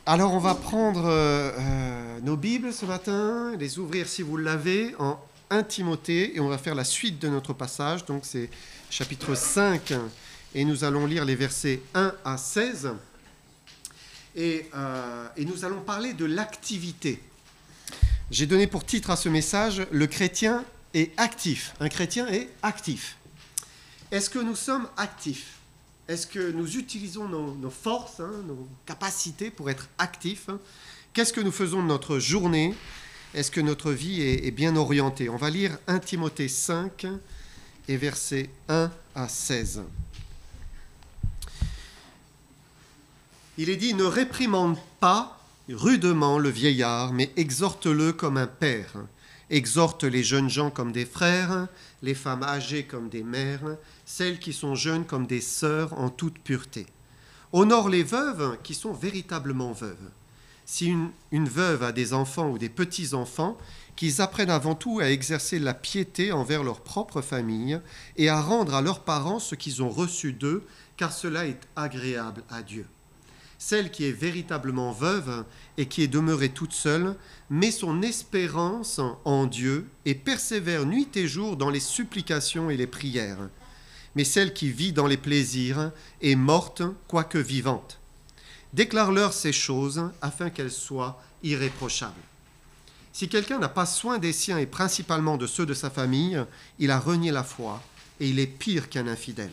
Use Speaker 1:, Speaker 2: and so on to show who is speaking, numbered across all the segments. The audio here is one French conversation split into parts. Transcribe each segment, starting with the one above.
Speaker 1: Alors, on va prendre nos Bibles ce matin, les ouvrir si vous l'avez en 1 Timothée, et on va faire la suite de notre passage. Donc, c'est chapitre 5, et nous allons lire les versets 1 à 16. Et nous allons parler de l'activité. J'ai donné pour titre à ce message « Le chrétien est actif ». Un chrétien est actif. Est-ce que nous sommes actifs ? Est-ce que nous utilisons nos forces, nos capacités pour être actifs ? Qu'est-ce que nous faisons de notre journée ? Est-ce que notre vie est bien orientée ? On va lire 1 Timothée 5 et versets 1 à 16. Il est dit « Ne réprimande pas rudement le vieillard, mais exhorte-le comme un père. Exhorte les jeunes gens comme des frères, les femmes âgées comme des mères, celles qui sont jeunes comme des sœurs en toute pureté. Honore les veuves qui sont véritablement veuves. Si une veuve a des enfants ou des petits-enfants, qu'ils apprennent avant tout à exercer la piété envers leur propre famille et à rendre à leurs parents ce qu'ils ont reçu d'eux, car cela est agréable à Dieu. Celle qui est véritablement veuve et qui est demeurée toute seule met son espérance en Dieu et persévère nuit et jour dans les supplications et les prières. Mais celle qui vit dans les plaisirs est morte, quoique vivante. Déclare-leur ces choses afin qu'elles soient irréprochables. Si quelqu'un n'a pas soin des siens et principalement de ceux de sa famille, il a renié la foi et il est pire qu'un infidèle.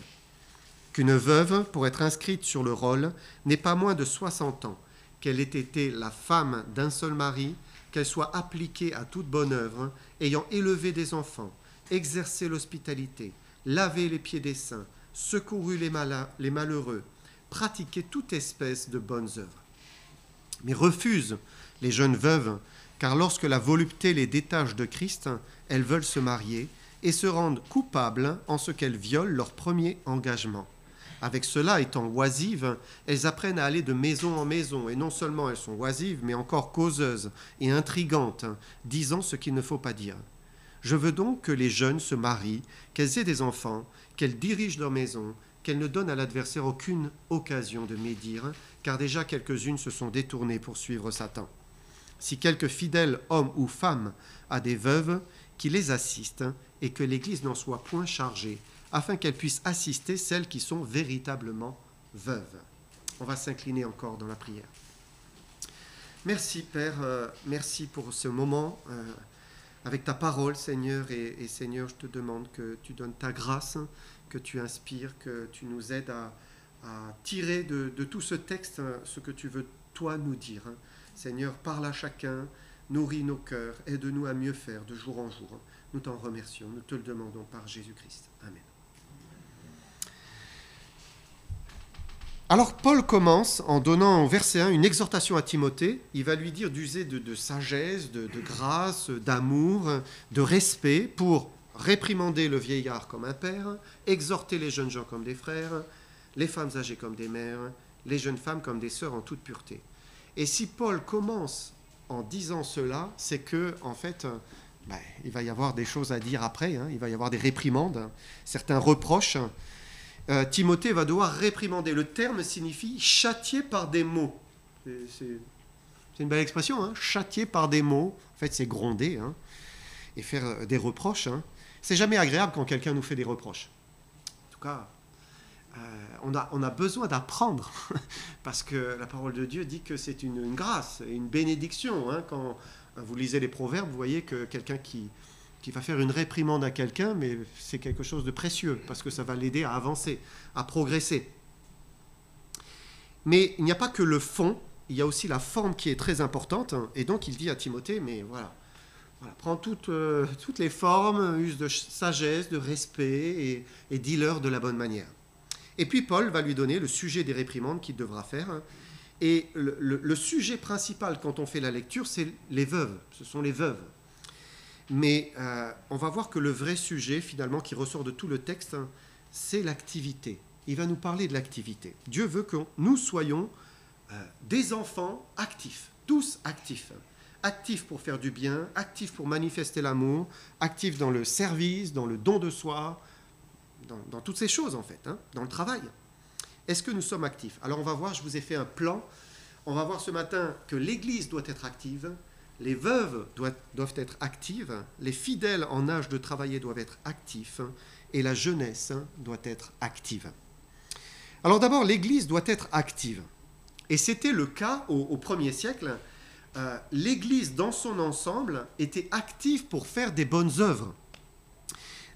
Speaker 1: Qu'une veuve, pour être inscrite sur le rôle, n'ait pas moins de 60 ans, qu'elle ait été la femme d'un seul mari, qu'elle soit appliquée à toute bonne œuvre, ayant élevé des enfants, exercé l'hospitalité, lavé les pieds des saints, secouru les malheureux, pratiqué toute espèce de bonnes œuvres. Mais refuse les jeunes veuves, car lorsque la volupté les détache de Christ, elles veulent se marier et se rendent coupables en ce qu'elles violent leur premier engagement. Avec cela, étant oisives, elles apprennent à aller de maison en maison, et non seulement elles sont oisives, mais encore causeuses et intrigantes, disant ce qu'il ne faut pas dire. Je veux donc que les jeunes se marient, qu'elles aient des enfants, qu'elles dirigent leur maison, qu'elles ne donnent à l'adversaire aucune occasion de médire, car déjà quelques-unes se sont détournées pour suivre Satan. Si quelque fidèle homme ou femme a des veuves, qu'il les assiste, et que l'Église n'en soit point chargée, afin qu'elles puissent assister celles qui sont véritablement veuves. On va s'incliner encore dans la prière. Merci Père, merci pour ce moment avec ta parole Seigneur, et Seigneur, je te demande que tu donnes ta grâce, que tu inspires, que tu nous aides à tirer de tout ce texte ce que tu veux toi nous dire. Seigneur, parle à chacun, nourris nos cœurs, aide-nous à mieux faire de jour en jour. Nous t'en remercions, nous te le demandons par Jésus-Christ. Amen. Alors Paul commence en donnant au verset 1 une exhortation à Timothée. Il va lui dire d'user de sagesse, de grâce, d'amour, de respect pour réprimander le vieillard comme un père, exhorter les jeunes gens comme des frères, les femmes âgées comme des mères, les jeunes femmes comme des sœurs en toute pureté. Et si Paul commence en disant cela, c'est que en fait, il va y avoir des choses à dire après, il va y avoir des réprimandes, certains reproches. Timothée va devoir réprimander. Le terme signifie châtier par des mots. C'est une belle expression, châtier par des mots. En fait, c'est gronder et faire des reproches. C'est jamais agréable quand quelqu'un nous fait des reproches. En tout cas, on a besoin d'apprendre parce que la parole de Dieu dit que c'est une grâce et une bénédiction. Quand vous lisez les Proverbes, vous voyez que quelqu'un qui va faire une réprimande à quelqu'un, mais c'est quelque chose de précieux, parce que ça va l'aider à avancer, à progresser. Mais il n'y a pas que le fond, il y a aussi la forme qui est très importante, et donc il dit à Timothée, mais voilà prends toutes les formes, use de sagesse, de respect, et dis-leur de la bonne manière. Et puis Paul va lui donner le sujet des réprimandes qu'il devra faire, et le sujet principal quand on fait la lecture, c'est les veuves, ce sont les veuves. Mais on va voir que le vrai sujet, finalement, qui ressort de tout le texte, c'est l'activité. Il va nous parler de l'activité. Dieu veut que nous soyons des enfants actifs, tous actifs. Actifs pour faire du bien, actifs pour manifester l'amour, actifs dans le service, dans le don de soi, dans toutes ces choses, en fait, dans le travail. Est-ce que nous sommes actifs ? Alors, on va voir, je vous ai fait un plan on va voir ce matin que l'Église doit être active, les veuves doivent être actives, les fidèles en âge de travailler doivent être actifs, et la jeunesse doit être active. Alors d'abord, l'Église doit être active. Et c'était le cas au 1er siècle. L'Église dans son ensemble était active pour faire des bonnes œuvres.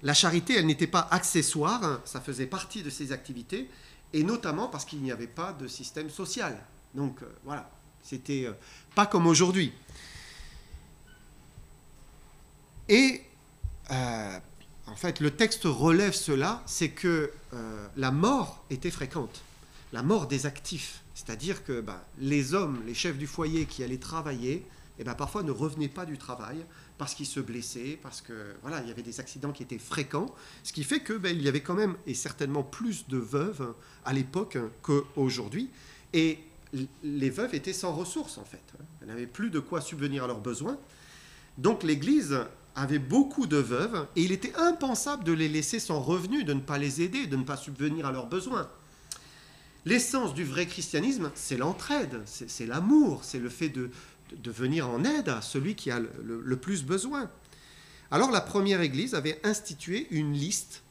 Speaker 1: La charité, elle n'était pas accessoire, ça faisait partie de ses activités, et notamment parce qu'il n'y avait pas de système social. Donc voilà, c'était pas comme aujourd'hui. Et en fait, le texte relève cela, c'est que la mort était fréquente, la mort des actifs. C'est-à-dire que les hommes, les chefs du foyer qui allaient travailler, parfois ne revenaient pas du travail parce qu'ils se blessaient, parce que voilà, il y avait des accidents qui étaient fréquents, ce qui fait que il y avait quand même et certainement plus de veuves à l'époque qu'aujourd'hui, et les veuves étaient sans ressources en fait. Elles n'avaient plus de quoi subvenir à leurs besoins. Donc l'Église avait beaucoup de veuves et il était impensable de les laisser sans revenu, de ne pas les aider, de ne pas subvenir à leurs besoins. L'essence du vrai christianisme, c'est l'entraide, c'est l'amour, c'est le fait de venir en aide à celui qui a le plus besoin. Alors la première Église avait institué une liste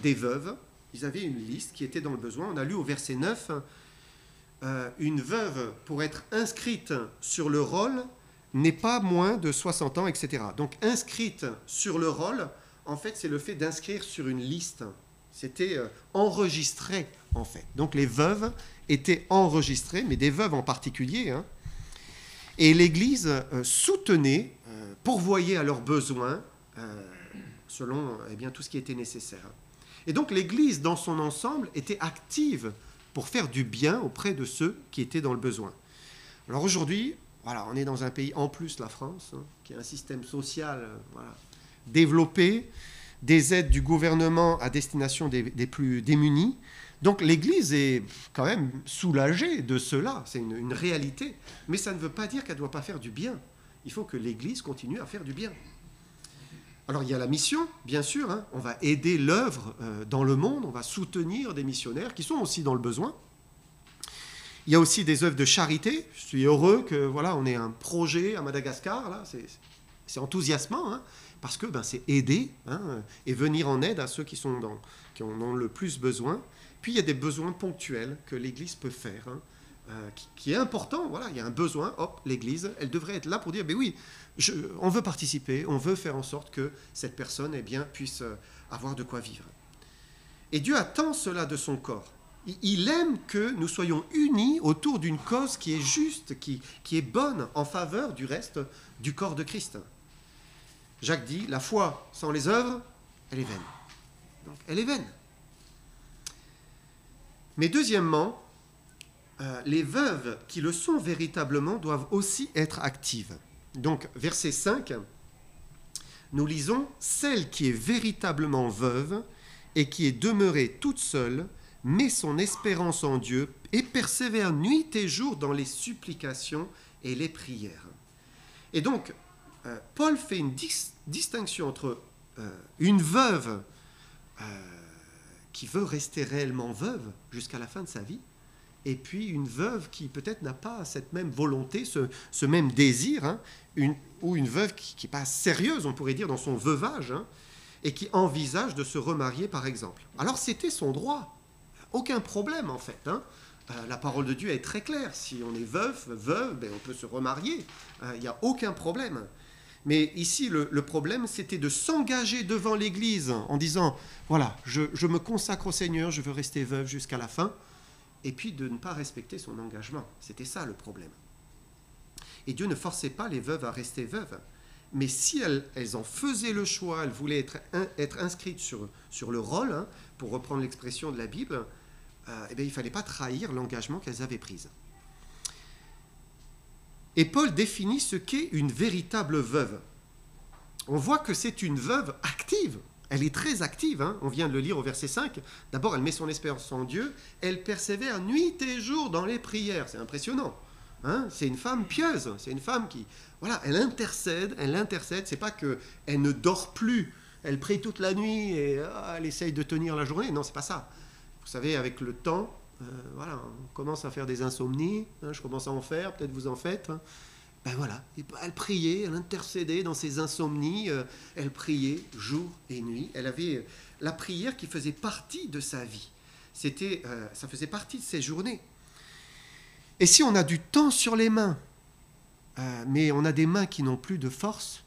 Speaker 1: des veuves. Ils avaient une liste qui était dans le besoin. On a lu au verset 9, une veuve, pour être inscrite sur le roll, n'est pas moins de 60 ans, etc. Donc inscrite sur le roll, en fait, c'est le fait d'inscrire sur une liste. C'était enregistré, en fait. Donc les veuves étaient enregistrées, mais des veuves en particulier. Et l'Église soutenait, pourvoyait à leurs besoins, selon tout ce qui était nécessaire. Et donc l'Église, dans son ensemble, était active pour faire du bien auprès de ceux qui étaient dans le besoin. Alors aujourd'hui, voilà, on est dans un pays, en plus la France, qui a un système social développé, des aides du gouvernement à destination des plus démunis. Donc l'Église est quand même soulagée de cela, c'est une réalité. Mais ça ne veut pas dire qu'elle ne doit pas faire du bien. Il faut que l'Église continue à faire du bien. Alors il y a la mission, bien sûr, on va aider l'œuvre dans le monde, on va soutenir des missionnaires qui sont aussi dans le besoin. Il y a aussi des œuvres de charité. Je suis heureux que on ait un projet à Madagascar, là, c'est enthousiasmant, parce que c'est aider et venir en aide à ceux qui en ont le plus besoin. Puis il y a des besoins ponctuels que l'Église peut faire, qui est important. Voilà, il y a un besoin, hop, l'Église, elle devrait être là pour dire, oui, on veut participer, on veut faire en sorte que cette personne puisse avoir de quoi vivre. Et Dieu attend cela de son corps. Il aime que nous soyons unis autour d'une cause qui est juste, qui est bonne, en faveur du reste du corps de Christ. Jacques dit, la foi sans les œuvres, elle est vaine. Donc, elle est vaine. Mais deuxièmement, les veuves qui le sont véritablement doivent aussi être actives. Donc, verset 5, nous lisons « Celle qui est véritablement veuve et qui est demeurée toute seule, met son espérance en Dieu et persévère nuit et jour dans les supplications et les prières. » Et donc, Paul fait une distinction entre une veuve qui veut rester réellement veuve jusqu'à la fin de sa vie, et puis une veuve qui peut-être n'a pas cette même volonté, ce même désir, ou une veuve qui n'est pas sérieuse, on pourrait dire, dans son veuvage, et qui envisage de se remarier, par exemple. Alors c'était son droit, aucun problème en fait. La parole de Dieu est très claire, si on est veuve, on peut se remarier, il n'y a aucun problème. Mais ici, le problème, c'était de s'engager devant l'Église en disant, voilà, je me consacre au Seigneur, je veux rester veuve jusqu'à la fin, et puis de ne pas respecter son engagement. C'était ça le problème. Et Dieu ne forçait pas les veuves à rester veuves, mais si elles en faisaient le choix, elles voulaient être inscrites sur le rôle, pour reprendre l'expression de la Bible, il ne fallait pas trahir l'engagement qu'elles avaient pris. Et Paul définit ce qu'est une véritable veuve. On voit que c'est une veuve active. Elle est très active, on vient de le lire au verset 5. D'abord, elle met son espérance en Dieu. Elle persévère nuit et jour dans les prières. C'est impressionnant. C'est une femme pieuse. C'est une femme qui, elle intercède. C'est pas qu'elle ne dort plus. Elle prie toute la nuit et elle essaye de tenir la journée. Non, c'est pas ça. Vous savez, avec le temps, voilà, on commence à faire des insomnies, hein, je commence à en faire, peut-être vous en faites. Hein. Ben voilà, elle priait, elle intercédait dans ses insomnies, elle priait jour et nuit. Elle avait la prière qui faisait partie de sa vie. Ça faisait partie de ses journées. Et si on a du temps sur les mains, mais on a des mains qui n'ont plus de force,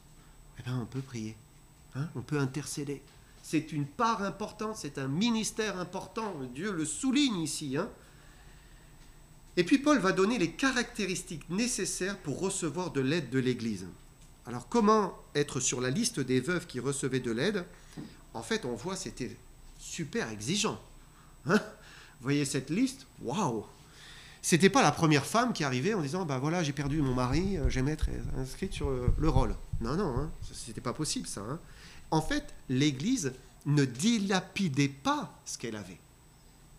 Speaker 1: eh ben on peut prier, hein, on peut intercéder. C'est une part importante, c'est un ministère important, Dieu le souligne ici. Hein. Et puis Paul va donner les caractéristiques nécessaires pour recevoir de l'aide de l'Église. Alors comment être sur la liste des veuves qui recevaient de l'aide? En fait, on voit c'était super exigeant. Hein, vous voyez cette liste? Waouh! C'était pas la première femme qui arrivait en disant ben voilà, j'ai perdu mon mari, j'aimerais être inscrite sur le rôle. Non, non, hein, c'était pas possible ça. Hein. En fait, l'Église ne dilapidait pas ce qu'elle avait.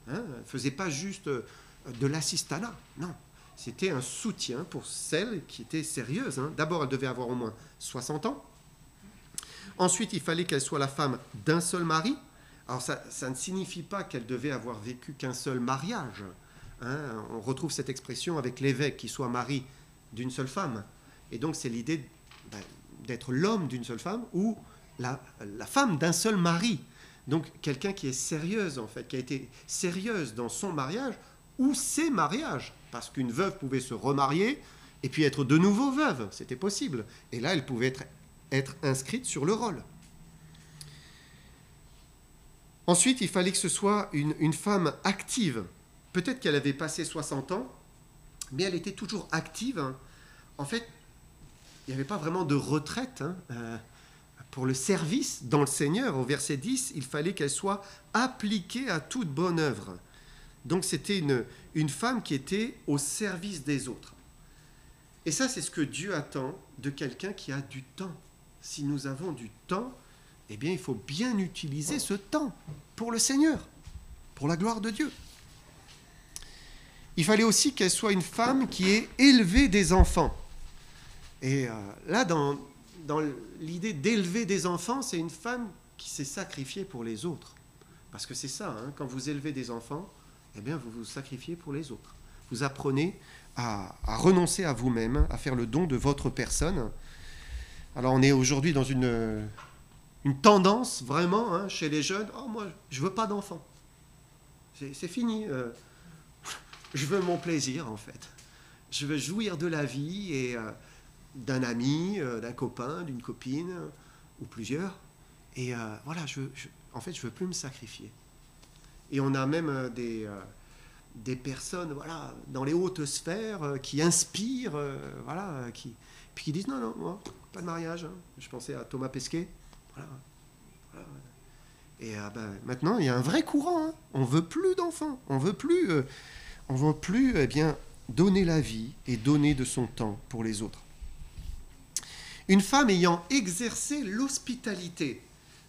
Speaker 1: Hein, elle ne faisait pas juste de l'assistanat. Non, c'était un soutien pour celles qui étaient sérieuses. Hein. D'abord, elle devait avoir au moins 60 ans. Ensuite, il fallait qu'elle soit la femme d'un seul mari. Alors, ça ne signifie pas qu'elle devait avoir vécu qu'un seul mariage. Hein. On retrouve cette expression avec l'évêque qui soit mari d'une seule femme. Et donc, c'est l'idée d'être l'homme d'une seule femme ou la femme d'un seul mari. Donc, quelqu'un qui est sérieuse, en fait, qui a été sérieuse dans son mariage ou ses mariages. Parce qu'une veuve pouvait se remarier et puis être de nouveau veuve. C'était possible. Et là, elle pouvait être inscrite sur le rôle. Ensuite, il fallait que ce soit une femme active. Peut-être qu'elle avait passé 60 ans, mais elle était toujours active. Hein. En fait, il n'y avait pas vraiment de retraite pour le service dans le Seigneur. Au verset 10, il fallait qu'elle soit appliquée à toute bonne œuvre. Donc c'était une femme qui était au service des autres. Et ça, c'est ce que Dieu attend de quelqu'un qui a du temps. Si nous avons du temps, eh bien, il faut bien utiliser ce temps pour le Seigneur, pour la gloire de Dieu. Il fallait aussi qu'elle soit une femme qui ait élevé des enfants. Et là, dans l'idée d'élever des enfants, c'est une femme qui s'est sacrifiée pour les autres. Parce que c'est ça, hein, quand vous élevez des enfants, eh bien, vous vous sacrifiez pour les autres. Vous apprenez à renoncer à vous-même, à faire le don de votre personne. Alors, on est aujourd'hui dans une tendance, vraiment, hein, chez les jeunes. « Oh, moi, je ne veux pas d'enfants. C'est fini. Je veux mon plaisir, en fait. Je veux jouir de la vie et d'un ami, d'un copain, d'une copine, ou plusieurs. Et voilà, en fait, je ne veux plus me sacrifier. » Et on a même des personnes voilà, dans les hautes sphères qui inspirent, voilà, puis qui disent « Non, non, moi, pas de mariage. Hein. » Je pensais à Thomas Pesquet. Voilà. Voilà. Et maintenant, il y a un vrai courant. Hein. On ne veut plus d'enfants. On veut plus eh bien, donner la vie et donner de son temps pour les autres. Une femme ayant exercé l'hospitalité.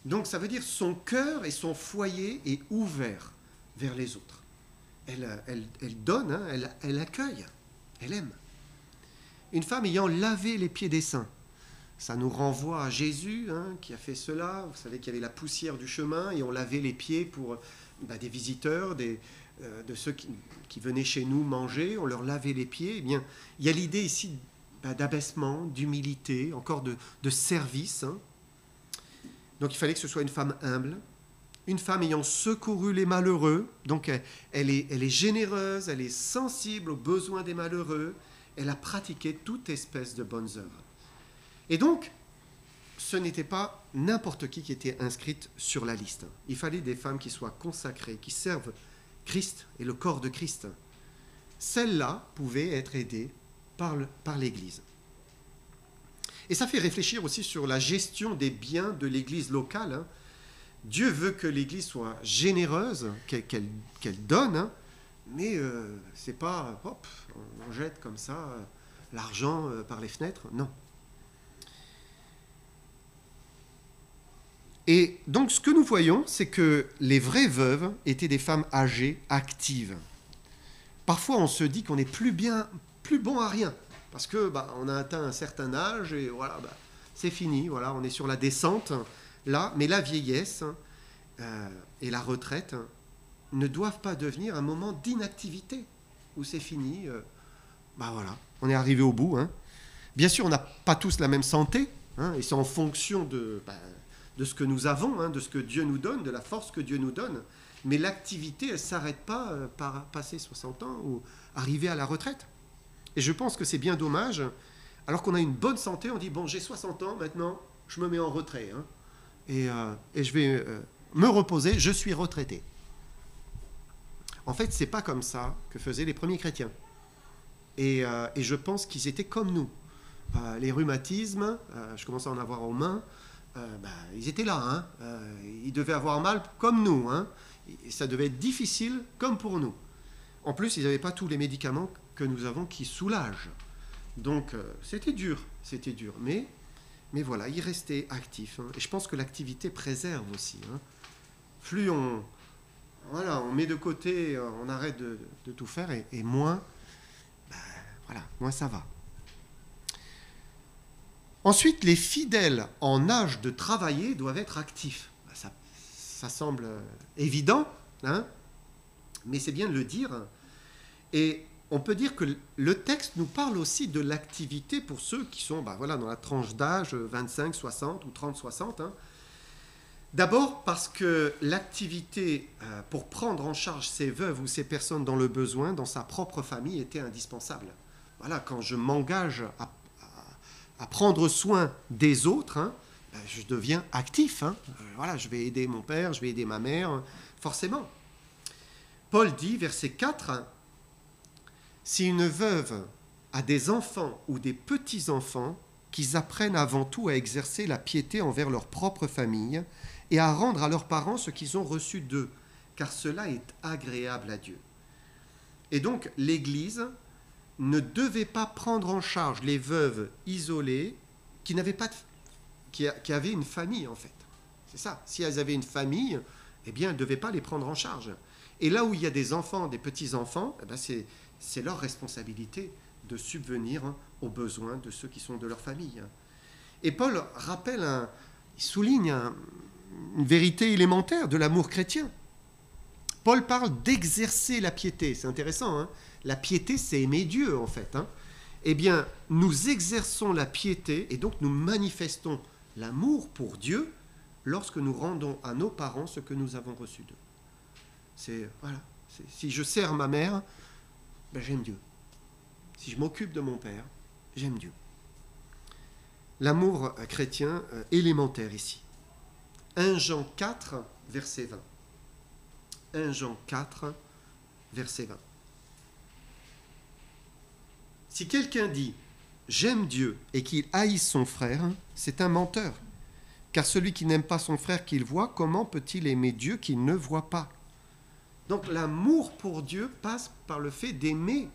Speaker 1: Donc, ça veut dire son cœur et son foyer est ouvert vers les autres. Elle donne, hein, elle accueille, elle aime. Une femme ayant lavé les pieds des saints. Ça nous renvoie à Jésus, hein, qui a fait cela. Vous savez qu'il y avait la poussière du chemin et on lavait les pieds pour des visiteurs, de ceux qui venaient chez nous manger. On leur lavait les pieds. Eh bien, il y a l'idée ici d'abaissement, d'humilité, encore de service. Hein. Donc il fallait que ce soit une femme humble, une femme ayant secouru les malheureux. Donc elle est généreuse, elle est sensible aux besoins des malheureux. Elle a pratiqué toute espèce de bonnes œuvres. Et donc, ce n'était pas n'importe qui était inscrite sur la liste. Il fallait des femmes qui soient consacrées, qui servent Christ et le corps de Christ. Celles-là pouvaient être aidées par l'Église. Et ça fait réfléchir aussi sur la gestion des biens de l'Église locale. Hein. Dieu veut que l'Église soit généreuse, qu'elle donne, hein, mais c'est pas, hop, on jette comme ça l'argent par les fenêtres. Non. Et donc, ce que nous voyons, c'est que les vraies veuves étaient des femmes âgées, actives. Parfois, on se dit qu'on n'est plus bon à rien, parce que on a atteint un certain âge et voilà, c'est fini. Voilà, on est sur la descente là. Mais la vieillesse et la retraite ne doivent pas devenir un moment d'inactivité, où c'est fini, voilà, on est arrivé au bout. Hein. Bien sûr, on n'a pas tous la même santé, hein, et c'est en fonction de ce que nous avons, hein, de ce que Dieu nous donne, de la force que Dieu nous donne. Mais l'activité, elle ne s'arrête pas par passer 60 ans ou arriver à la retraite. Et je pense que c'est bien dommage. Alors qu'on a une bonne santé, on dit, bon, j'ai 60 ans, maintenant, je me mets en retrait. Hein, et je vais me reposer, je suis retraité. En fait, ce n'est pas comme ça que faisaient les premiers chrétiens. Et je pense qu'ils étaient comme nous. Les rhumatismes, je commence à en avoir aux mains, ils étaient là. Hein, ils devaient avoir mal comme nous. Hein, et ça devait être difficile comme pour nous. En plus, ils n'avaient pas tous les médicaments que nous avons qui soulagent. Donc, c'était dur. Mais voilà, ils restaient actifs. Hein, et je pense que l'activité préserve aussi. Hein. Plus on met de côté, on arrête de tout faire, et moins, moins ça va. Ensuite, les fidèles en âge de travailler doivent être actifs. Ça semble évident, hein, mais c'est bien de le dire. Et on peut dire que le texte nous parle aussi de l'activité pour ceux qui sont dans la tranche d'âge 25, 60 ou 30, 60. Hein. D'abord parce que l'activité pour prendre en charge ces veuves ou ces personnes dans le besoin, dans sa propre famille, était indispensable. Voilà, quand je m'engage à prendre soin des autres, hein, je deviens actif. Hein. Je vais aider mon père, je vais aider ma mère, forcément. Paul dit, verset 4, « Si une veuve a des enfants ou des petits-enfants, qu'ils apprennent avant tout à exercer la piété envers leur propre famille et à rendre à leurs parents ce qu'ils ont reçu d'eux, car cela est agréable à Dieu. » Et donc, l'Église ne devait pas prendre en charge les veuves isolées qui avaient une famille, en fait. C'est ça. Si elles avaient une famille, eh bien, elles ne devaient pas les prendre en charge. Et là où il y a des enfants, des petits-enfants, c'est leur responsabilité de subvenir aux besoins de ceux qui sont de leur famille. Et Paul il souligne une vérité élémentaire de l'amour chrétien. Paul parle d'exercer la piété. C'est intéressant, hein. La piété, c'est aimer Dieu, en fait. Hein. Eh bien, nous exerçons la piété et donc nous manifestons l'amour pour Dieu lorsque nous rendons à nos parents ce que nous avons reçu d'eux. Si je sers ma mère, j'aime Dieu. Si je m'occupe de mon père, j'aime Dieu. L'amour chrétien élémentaire ici. 1 Jean 4, verset 20. 1 Jean 4, verset 20. Si quelqu'un dit « j'aime Dieu » et qu'il haïsse son frère, c'est un menteur. Car celui qui n'aime pas son frère qu'il voit, comment peut-il aimer Dieu qu'il ne voit pas ? Donc l'amour pour Dieu passe par le fait d'aimer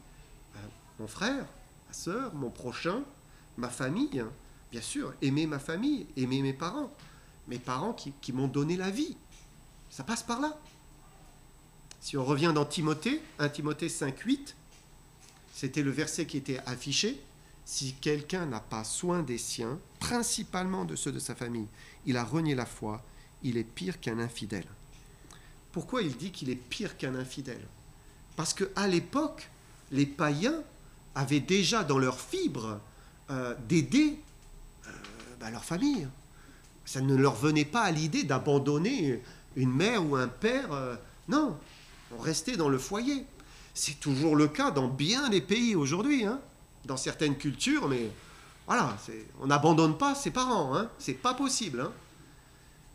Speaker 1: mon frère, ma sœur, mon prochain, ma famille. Bien sûr, aimer ma famille, aimer mes parents qui m'ont donné la vie. Ça passe par là. Si on revient dans Timothée, 1 Timothée 5, 8, c'était le verset qui était affiché. Si quelqu'un n'a pas soin des siens, principalement de ceux de sa famille, il a renié la foi, il est pire qu'un infidèle. Pourquoi il dit qu'il est pire qu'un infidèle ? Parce qu'à l'époque, les païens avaient déjà dans leurs fibres d'aider leur famille. Ça ne leur venait pas à l'idée d'abandonner une mère ou un père. Non, on restait dans le foyer. C'est toujours le cas dans bien des pays aujourd'hui, hein, dans certaines cultures, mais voilà, on n'abandonne pas ses parents, hein, c'est pas possible. Hein.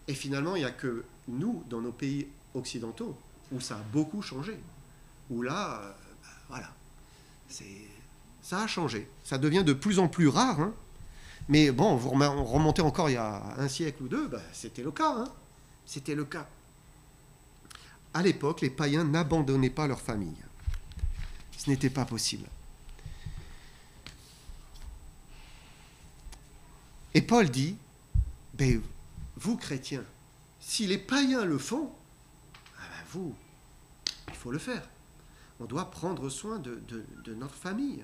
Speaker 1: Et finalement, il n'y a que nous, dans nos pays occidentaux, où ça a beaucoup changé, où là, ça a changé. Ça devient de plus en plus rare, hein. Mais bon, vous remontez encore il y a un siècle ou deux, c'était le cas. Hein. C'était le cas. À l'époque, les païens n'abandonnaient pas leur famille. Ce n'était pas possible. Et Paul dit, vous chrétiens, si les païens le font, vous, il faut le faire. On doit prendre soin de notre famille.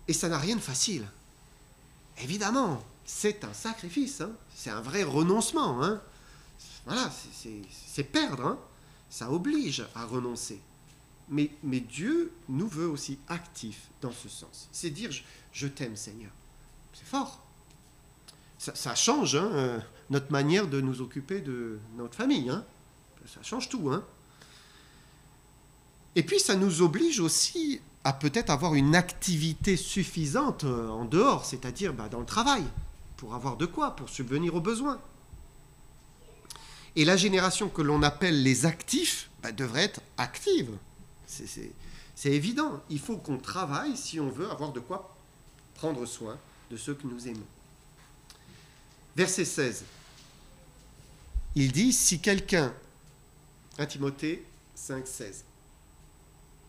Speaker 1: Et ça n'a rien de facile. Évidemment, c'est un sacrifice, hein. C'est un vrai renoncement. Hein. Voilà, c'est perdre. Hein. ça oblige à renoncer. Mais Dieu nous veut aussi actifs dans ce sens. C'est dire, je t'aime Seigneur. C'est fort. Ça change notre manière de nous occuper de notre famille. Hein. Ça change tout. Hein. Et puis ça nous oblige aussi à peut-être avoir une activité suffisante en dehors, c'est-à-dire dans le travail, pour avoir de quoi, pour subvenir aux besoins. Et la génération que l'on appelle les actifs devrait être active. C'est évident. Il faut qu'on travaille si on veut avoir de quoi prendre soin de ceux que nous aimons. Verset 16. Il dit, si quelqu'un... 1 Timothée 5, 16.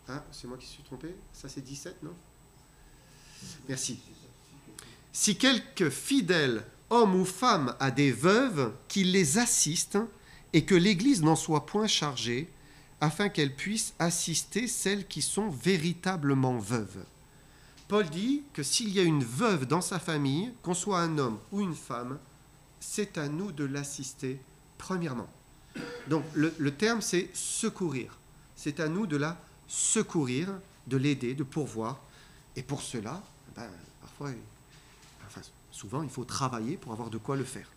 Speaker 1: Ah, c'est moi qui suis trompé. Ça, c'est 17, non? Merci. Si quelque fidèle homme ou femme a des veuves, qu'il les assiste et que l'Église n'en soit point chargée, afin qu'elle puisse assister celles qui sont véritablement veuves. Paul dit que s'il y a une veuve dans sa famille, qu'on soit un homme ou une femme, c'est à nous de l'assister premièrement. Donc le terme c'est secourir. C'est à nous de la secourir, de l'aider, de pourvoir. Et pour cela, souvent il faut travailler pour avoir de quoi le faire.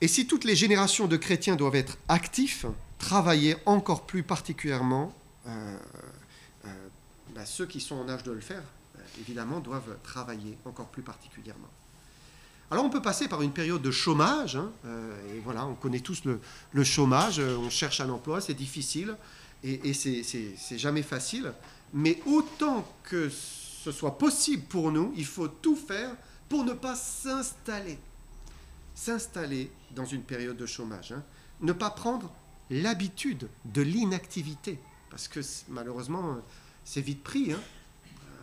Speaker 1: Et si toutes les générations de chrétiens doivent être actifs, travailler encore plus particulièrement, ceux qui sont en âge de le faire, évidemment, doivent travailler encore plus particulièrement. Alors on peut passer par une période de chômage, et voilà, on connaît tous le chômage, on cherche un emploi, c'est difficile, et c'est jamais facile, mais autant que ce soit possible pour nous, il faut tout faire pour ne pas s'installer dans une période de chômage, ne pas prendre l'habitude de l'inactivité, parce que malheureusement, c'est vite pris,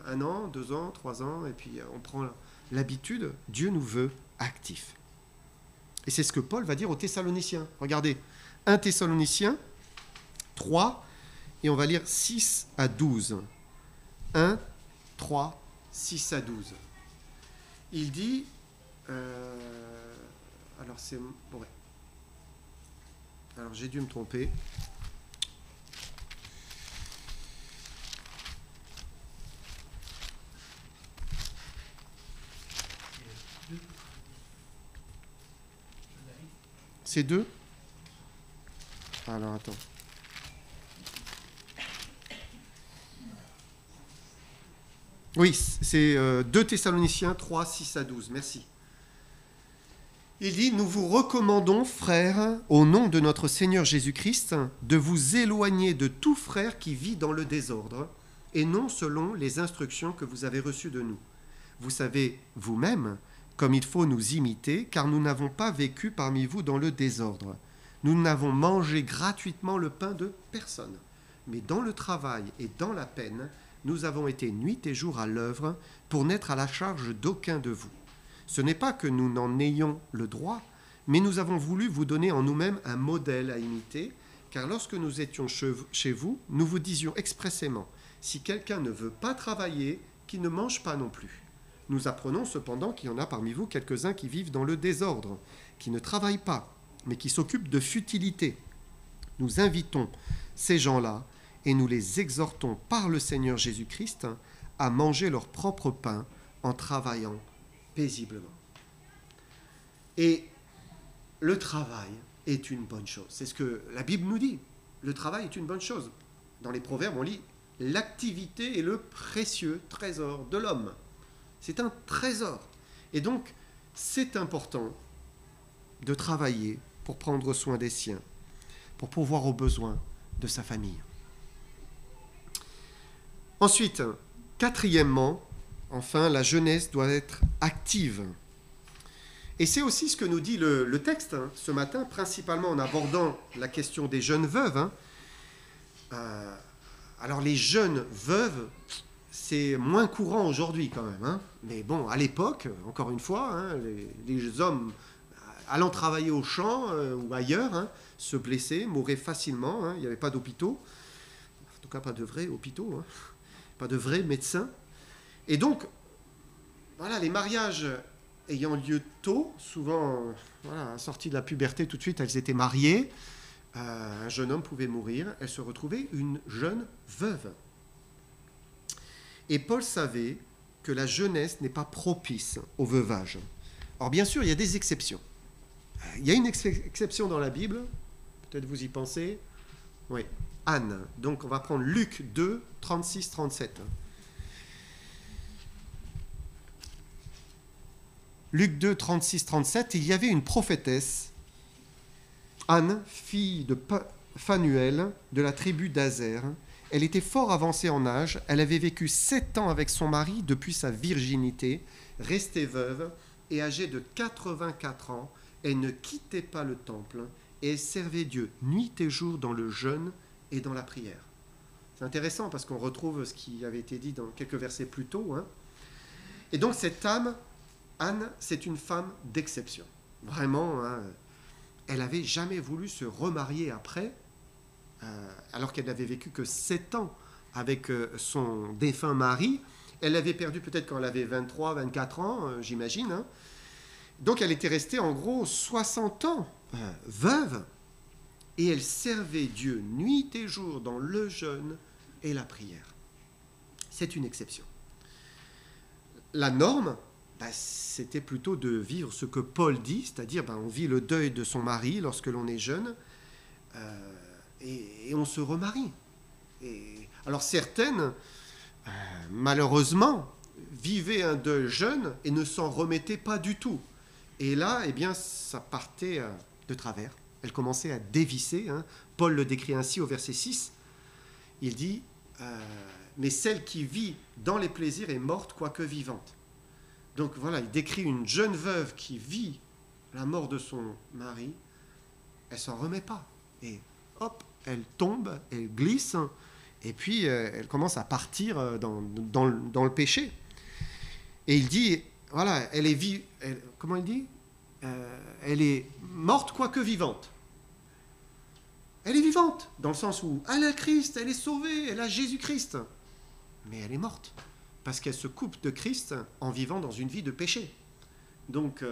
Speaker 1: 1 an, 2 ans, 3 ans, et puis on prend l'habitude. Dieu nous veut actifs. Et c'est ce que Paul va dire aux Thessaloniciens. Regardez, 1 Thessaloniciens 3, et on va lire 6 à 12. 1, 3, 6 à 12. Il dit... alors c'est... Ouais. Alors j'ai dû me tromper. C'est 2 ? Alors attends. Oui, c'est 2 Thessaloniciens 3, 6 à 12. Merci. Il dit, nous vous recommandons, frères, au nom de notre Seigneur Jésus-Christ, de vous éloigner de tout frère qui vit dans le désordre, et non selon les instructions que vous avez reçues de nous. Vous savez vous-même comme il faut nous imiter, car nous n'avons pas vécu parmi vous dans le désordre. Nous n'avons mangé gratuitement le pain de personne, mais dans le travail et dans la peine, nous avons été nuit et jour à l'œuvre pour n'être à la charge d'aucun de vous. Ce n'est pas que nous n'en ayons le droit, mais nous avons voulu vous donner en nous-mêmes un modèle à imiter, car lorsque nous étions chez vous, nous vous disions expressément, si quelqu'un ne veut pas travailler, qu'il ne mange pas non plus. Nous apprenons cependant qu'il y en a parmi vous quelques-uns qui vivent dans le désordre, qui ne travaillent pas, mais qui s'occupent de futilités. Nous invitons ces gens-là et nous les exhortons par le Seigneur Jésus-Christ à manger leur propre pain en travaillant paisiblement. Et le travail est une bonne chose. C'est ce que la Bible nous dit. Le travail est une bonne chose. Dans les Proverbes, on lit « L'activité est le précieux trésor de l'homme ». C'est un trésor. Et donc, c'est important de travailler pour prendre soin des siens, pour pourvoir aux besoins de sa famille. Ensuite, quatrièmement, enfin, la jeunesse doit être active. Et c'est aussi ce que nous dit le texte ce matin, principalement en abordant la question des jeunes veuves. Alors les jeunes veuves, c'est moins courant aujourd'hui quand même. Mais bon, à l'époque, encore une fois, les hommes allant travailler au champ ou ailleurs se blessaient, mouraient facilement. Il n'y avait pas d'hôpitaux, en tout cas pas de vrais hôpitaux, pas de vrais médecins. Et donc, voilà, les mariages ayant lieu tôt, souvent sorties de la puberté tout de suite, elles étaient mariées. Un jeune homme pouvait mourir, elle se retrouvait une jeune veuve. Et Paul savait que la jeunesse n'est pas propice au veuvage. Or, bien sûr, il y a des exceptions. Il y a une exception dans la Bible, peut-être vous y pensez. Oui, Anne. Donc, on va prendre Luc 2, 36-37. Luc 2, 36-37, il y avait une prophétesse, Anne, fille de Phanuel, de la tribu d'Azer. Elle était fort avancée en âge, elle avait vécu 7 ans avec son mari depuis sa virginité, restée veuve, et âgée de 84 ans, elle ne quittait pas le temple, et elle servait Dieu nuit et jour dans le jeûne et dans la prière. C'est intéressant parce qu'on retrouve ce qui avait été dit dans quelques versets plus tôt. Et donc cette âme, Anne, c'est une femme d'exception. Vraiment, elle n'avait jamais voulu se remarier après, alors qu'elle n'avait vécu que 7 ans avec son défunt mari. Elle l'avait perdu peut-être quand elle avait 23, 24 ans, j'imagine. Donc elle était restée en gros 60 ans veuve, et elle servait Dieu nuit et jour dans le jeûne et la prière. C'est une exception. La norme, c'était plutôt de vivre ce que Paul dit, c'est-à-dire on vit le deuil de son mari lorsque l'on est jeune, et on se remarie. Alors certaines, malheureusement, vivaient un deuil jeune et ne s'en remettaient pas du tout. Et là, ça partait de travers. Elle commençait à dévisser. Paul le décrit ainsi au verset 6. Il dit « Mais celle qui vit dans les plaisirs est morte, quoique vivante. » Donc voilà, il décrit une jeune veuve qui vit la mort de son mari. Elle s'en remet pas. Et hop, elle tombe, elle glisse, et puis elle commence à partir dans le péché. Et il dit, voilà, elle est comment il dit elle est morte quoique vivante. Elle est vivante, dans le sens où elle a Christ, elle est sauvée, elle a Jésus-Christ. Mais elle est morte, parce qu'elle se coupe de Christ en vivant dans une vie de péché. Donc,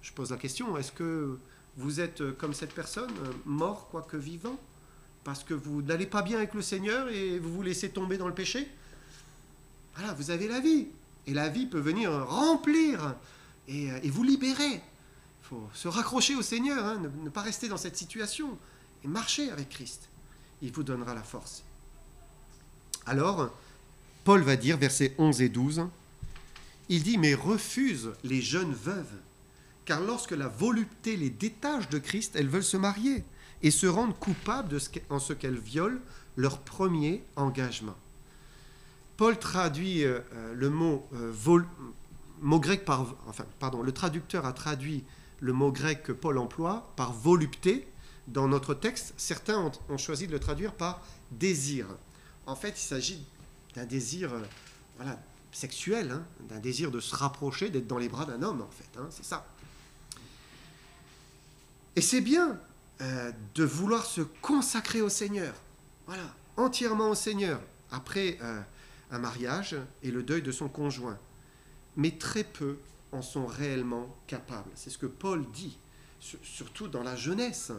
Speaker 1: je pose la question, est-ce que vous êtes comme cette personne, mort quoique vivant, parce que vous n'allez pas bien avec le Seigneur et vous vous laissez tomber dans le péché? Voilà, vous avez la vie. Et la vie peut venir remplir et vous libérer. Il faut se raccrocher au Seigneur, ne pas rester dans cette situation et marcher avec Christ. Il vous donnera la force. Alors, Paul va dire, versets 11 et 12, il dit « Mais refuse les jeunes veuves, car lorsque la volupté les détache de Christ, elles veulent se marier et se rendent coupables en ce qu'elles violent leur premier engagement. » Paul traduit le mot grec le traducteur a traduit le mot grec que Paul emploie par volupté. Dans notre texte, certains ont choisi de le traduire par désir. En fait, il s'agit d'un désir sexuel, d'un désir de se rapprocher, d'être dans les bras d'un homme, en fait. C'est ça. Et c'est bien de vouloir se consacrer au Seigneur, entièrement au Seigneur, après un mariage et le deuil de son conjoint. Mais très peu en sont réellement capables. C'est ce que Paul dit, surtout dans la jeunesse.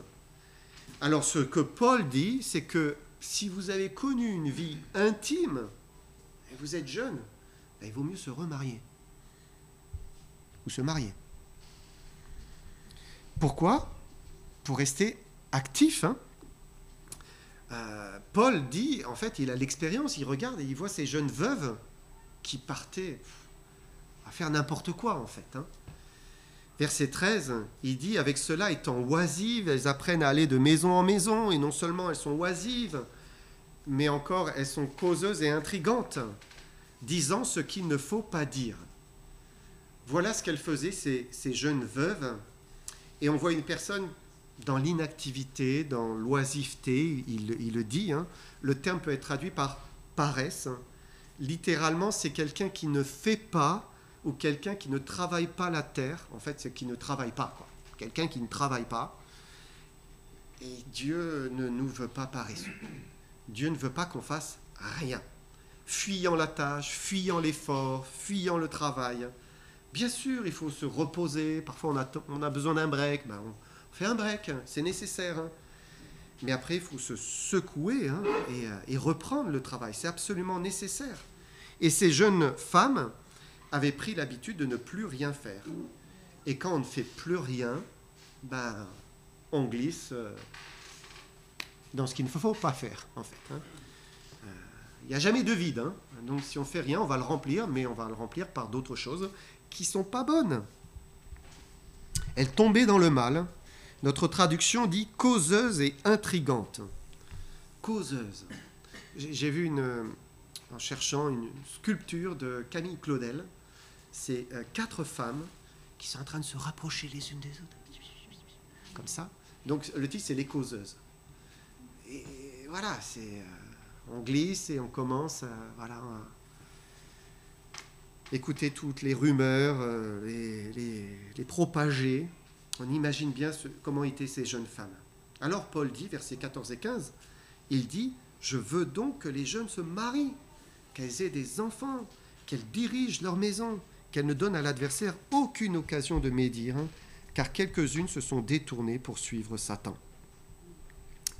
Speaker 1: Alors ce que Paul dit, c'est que si vous avez connu une vie intime, et vous êtes jeune, il vaut mieux se remarier. Ou se marier. Pourquoi ? Pour rester actif. Paul dit, en fait, il a l'expérience, il regarde et il voit ces jeunes veuves qui partaient à faire n'importe quoi, en fait. Verset 13, il dit « Avec cela, étant oisives, elles apprennent à aller de maison en maison, et non seulement elles sont oisives, mais encore elles sont causeuses et intrigantes, disant ce qu'il ne faut pas dire. » Voilà ce qu'elles faisaient, ces jeunes veuves. Et on voit une personne dans l'inactivité, dans l'oisiveté, il le dit. Le terme peut être traduit par paresse. Littéralement, c'est quelqu'un qui ne fait pas, ou quelqu'un qui ne travaille pas la terre. En fait, c'est qui ne travaille pas, quoi. Quelqu'un qui ne travaille pas. Et Dieu ne nous veut pas paresseux. Dieu ne veut pas qu'on fasse rien. Fuyant la tâche, fuyant l'effort, fuyant le travail. Bien sûr, il faut se reposer. Parfois, on a besoin d'un break. Ben, on fait un break, hein, c'est nécessaire. Hein. Mais après, il faut se secouer hein, et reprendre le travail. C'est absolument nécessaire. Et ces jeunes femmes avaient pris l'habitude de ne plus rien faire. Et quand on ne fait plus rien, ben, on glisse dans ce qu'il ne faut pas faire, en fait. Hein. Il n'y a jamais de vide. Hein. Donc si on ne fait rien, on va le remplir, mais on va le remplir par d'autres choses qui ne sont pas bonnes. Elle tombait dans le mal. Notre traduction dit causeuse et intrigante. Causeuse. J'ai vu en cherchant une sculpture de Camille Claudel. C'est 4 femmes qui sont en train de se rapprocher les unes des autres. Comme ça. Donc le titre, c'est Les causeuses. Et voilà, on glisse et on commence à écouter toutes les rumeurs, les propager. On imagine bien comment étaient ces jeunes femmes. Alors Paul dit, versets 14 et 15, il dit « Je veux donc que les jeunes se marient, qu'elles aient des enfants, qu'elles dirigent leur maison, qu'elles ne donnent à l'adversaire aucune occasion de médire, hein, car quelques-unes se sont détournées pour suivre Satan. »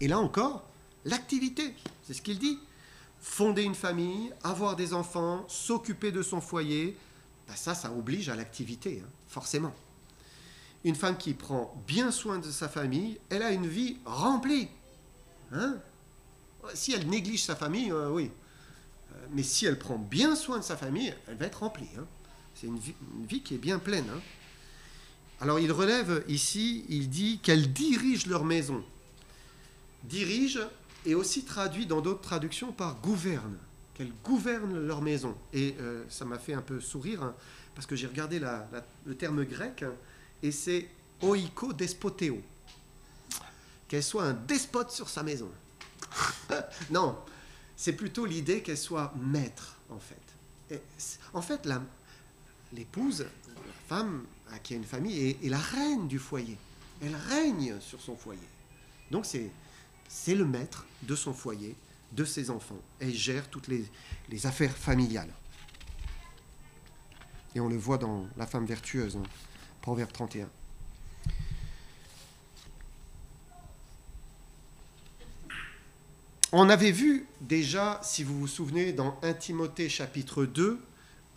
Speaker 1: Et là encore, l'activité, c'est ce qu'il dit. Fonder une famille, avoir des enfants, s'occuper de son foyer, ben ça oblige à l'activité, hein, forcément. Une femme qui prend bien soin de sa famille, elle a une vie remplie. Hein? Si elle néglige sa famille, oui. Mais si elle prend bien soin de sa famille, elle va être remplie. Hein? C'est une vie qui est bien pleine. Hein? Alors il relève ici, il dit qu'elles dirigent leur maison. Dirige est aussi traduit dans d'autres traductions par gouverne. Qu'elles gouvernent leur maison. Et ça m'a fait un peu sourire, hein, parce que j'ai regardé le terme grec, hein, et c'est oiko despotéo. Qu'elle soit un despote sur sa maison. Non, c'est plutôt l'idée qu'elle soit maître, en fait. En fait, l'épouse, la femme qui a une famille, est la reine du foyer. Elle règne sur son foyer. Donc c'est le maître de son foyer, de ses enfants. Elle gère toutes les affaires familiales. Et on le voit dans La femme vertueuse, hein, Proverbe 31. On avait vu déjà, si vous vous souvenez, dans 1 Timothée chapitre 2,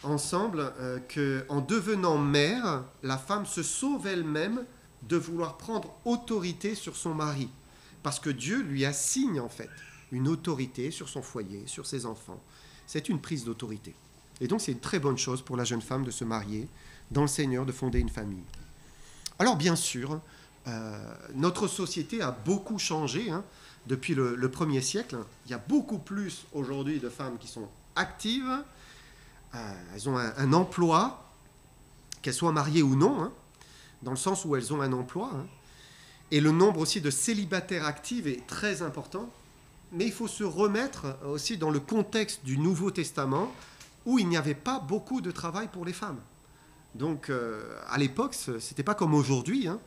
Speaker 1: ensemble, qu'en devenant mère, la femme se sauve elle-même de vouloir prendre autorité sur son mari. Parce que Dieu lui assigne en fait une autorité sur son foyer, sur ses enfants. C'est une prise d'autorité. Et donc c'est une très bonne chose pour la jeune femme de se marier dans le Seigneur, de fonder une famille. Alors bien sûr, notre société a beaucoup changé hein, depuis le 1er siècle. Il y a beaucoup plus aujourd'hui de femmes qui sont actives, elles ont un emploi, qu'elles soient mariées ou non, hein, dans le sens où elles ont un emploi. Hein. Et le nombre aussi de célibataires actifs est très important. Mais il faut se remettre aussi dans le contexte du Nouveau Testament où il n'y avait pas beaucoup de travail pour les femmes. Donc à l'époque, ce n'était pas comme aujourd'hui. Hein.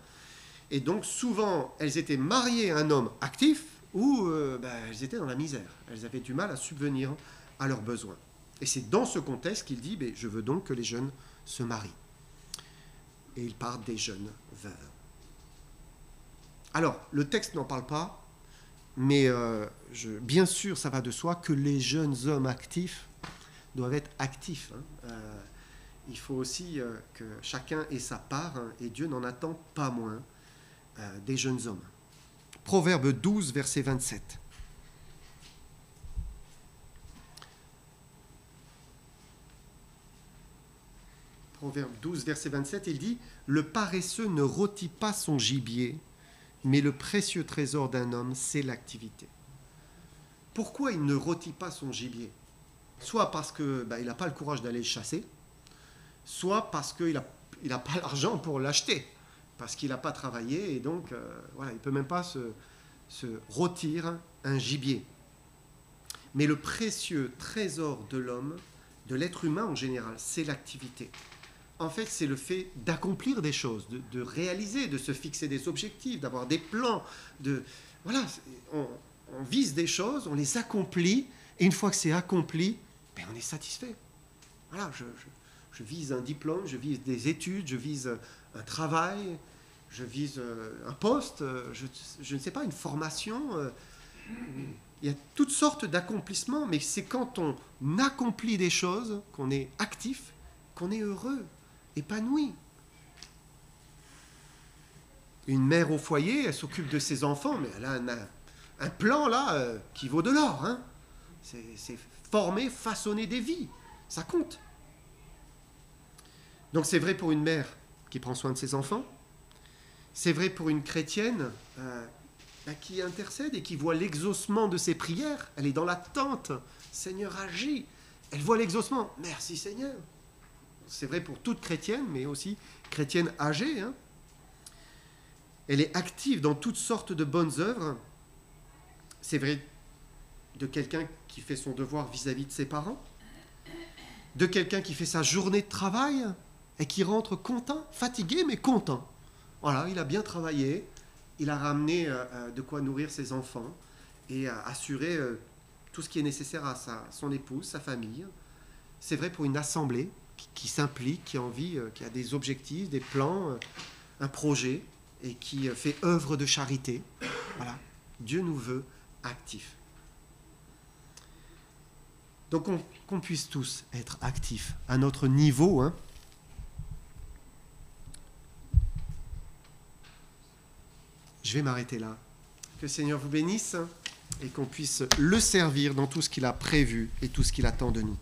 Speaker 1: Et donc souvent, elles étaient mariées à un homme actif ou elles étaient dans la misère. Elles avaient du mal à subvenir à leurs besoins. Et c'est dans ce contexte qu'il dit « Je veux donc que les jeunes se marient ». Et il parle des jeunes veuves. Alors, le texte n'en parle pas, mais bien sûr, ça va de soi que les jeunes hommes actifs doivent être actifs. Hein. Il faut aussi que chacun ait sa part, hein, et Dieu n'en attend pas moins des jeunes hommes. Proverbe 12, verset 27. Proverbe 12, verset 27, il dit « Le paresseux ne rôtit pas son gibier, mais le précieux trésor d'un homme, c'est l'activité. » Pourquoi il ne rôtit pas son gibier? Soit parce qu'il n'a pas le courage d'aller le chasser, soit parce qu'il n'a pas l'argent pour l'acheter, parce qu'il n'a pas travaillé, et donc il ne peut même pas se rôtir un gibier. Mais le précieux trésor de l'homme, de l'être humain en général, c'est l'activité. En fait, c'est le fait d'accomplir des choses, de réaliser, de se fixer des objectifs, d'avoir des plans. On vise des choses, on les accomplit, et une fois que c'est accompli, on est satisfait. Voilà, je vise un diplôme, je vise des études, je vise un travail, je vise un poste, je ne sais pas, une formation. Il y a toutes sortes d'accomplissements, mais c'est quand on accomplit des choses, qu'on est actif, qu'on est heureux, épanoui. Une mère au foyer, elle s'occupe de ses enfants, mais elle a un plan là qui vaut de l'or. Hein. C'est former, façonner des vies. Ça compte. Donc c'est vrai pour une mère qui prend soin de ses enfants. C'est vrai pour une chrétienne qui intercède et qui voit l'exaucement de ses prières. Elle est dans l'attente. Seigneur agit. Elle voit l'exaucement. Merci Seigneur. C'est vrai pour toute chrétienne, mais aussi chrétienne âgée. Hein. Elle est active dans toutes sortes de bonnes œuvres. C'est vrai de quelqu'un qui fait son devoir vis-à-vis de ses parents, de quelqu'un qui fait sa journée de travail et qui rentre content, fatigué mais content. Voilà, il a bien travaillé, il a ramené de quoi nourrir ses enfants et assurer tout ce qui est nécessaire à son épouse, sa famille. C'est vrai pour une assemblée qui s'implique, qui a envie, qui a des objectifs, des plans, un projet et qui fait œuvre de charité. Voilà, Dieu nous veut actifs. Donc qu'on puisse tous être actifs à notre niveau. Hein. Je vais m'arrêter là. Que le Seigneur vous bénisse et qu'on puisse le servir dans tout ce qu'il a prévu et tout ce qu'il attend de nous.